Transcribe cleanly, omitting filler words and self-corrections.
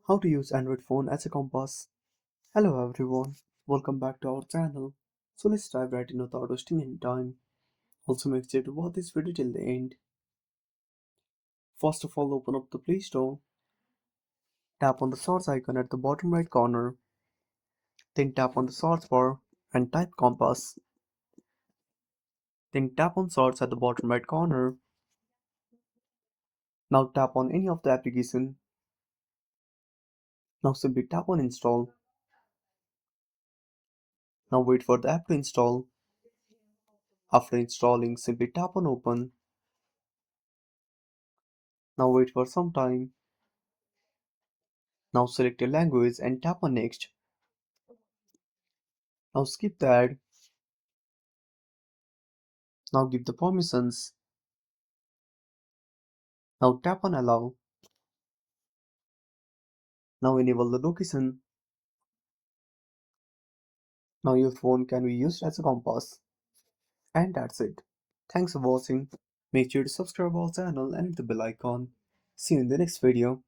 How to use Android phone as a compass. Hello everyone, welcome back to our channel. So let's dive right in without wasting any time. Also make sure to watch this video till the end. First of all, open up the Play Store, tap on the search icon at the bottom right corner, then tap on the search bar and type compass. Then tap on search at the bottom right corner. Now tap on any of the application. Now simply tap on install. Now wait for the app to install. After installing, simply tap on open. Now wait for some time. Now select a language and tap on next. Now skip the ad. Now give the permissions. Now tap on allow. Now enable the location. Now your phone can be used as a compass. And that's it. Thanks for watching. Make sure to subscribe our channel and hit the bell icon. See you in the next video.